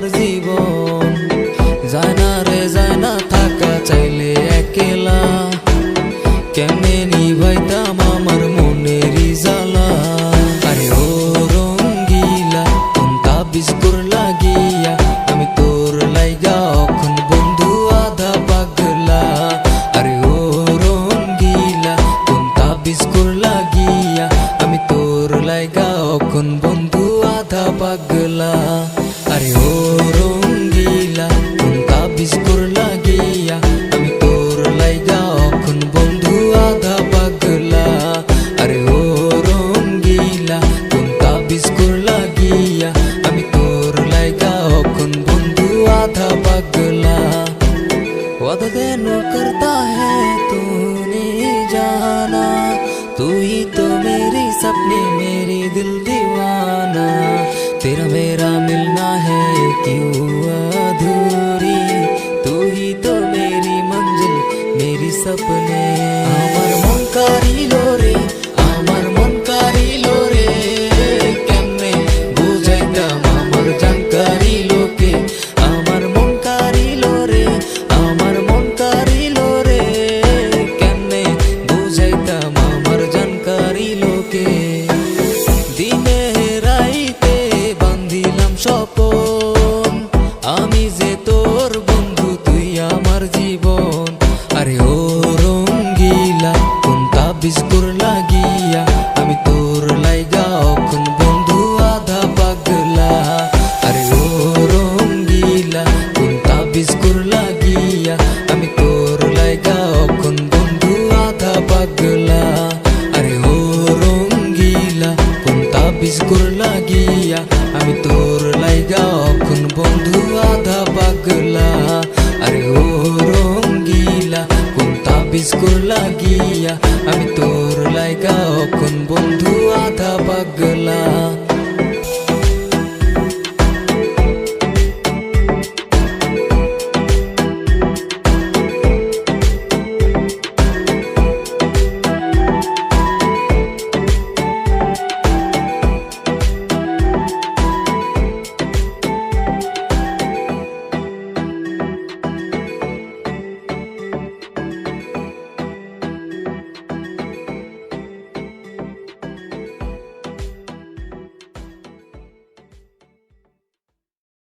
আমার জীবন। যায় না রে যায় না থাকা চাইলে একলা, কেমনে নিভাইতাম আমার মনেরই জ্বালা। আরে ও রঙ্গিলা কোন তাবিজ করলা গিয়া, আমি তোর লাইগা অখন বন্ধু আধা পাগলা। আরে ও রঙ্গিলা কোন তাবিজ করলা গিয়া, আমি তোর লাইগা অখন বন্ধু আধা পাগলা। আরে ও রঙ্গিলা কোন তাবিজ করলা গিয়া, আমি তোর লাইগা অখন বন্ধু আধা পাগলা। আরে ও রঙ্গিলা কোন তাবিজ করলা গিয়া, আমি তোর লাইগা অখন বন্ধু आधा पगला। वादा तेनू करता है तूने जाना, तू ही तो मेरी सपने मेरी दिल दीवाना। तेरा मेरा मिलना है क्यों अधूरी, तू ही तो मेरी मंजिल मेरी सपने। आमार मन कारिलो रे आमार मन कारिलो रे, केमने बुझाइताम आमार जान कारिलो के। आमार मन कारिलो रे आमार मन कारिलो रे, केमने बुझाइताम आमार जान कारिलो के। दिने राइते बांधिलाम স্বপন, আমি যে তোর বন্ধু তুই আমার জীবন। আরে ও রঙ্গিলা কোন তাবিজ করলা গিয়া, আমি তোর লাইগা অখন বন্ধু আধা পাগলা। আরে ও রঙ্গিলা কোন তাবিজ করলা গিয়া, আমি তোর লাইগা অখন বন্ধু আধা পাগলা। আরে ও রঙ্গিলা কোন তাবিজ করলা গিয়া, আমি তোর লাইগা অখন বন্ধু আধা পাগলা।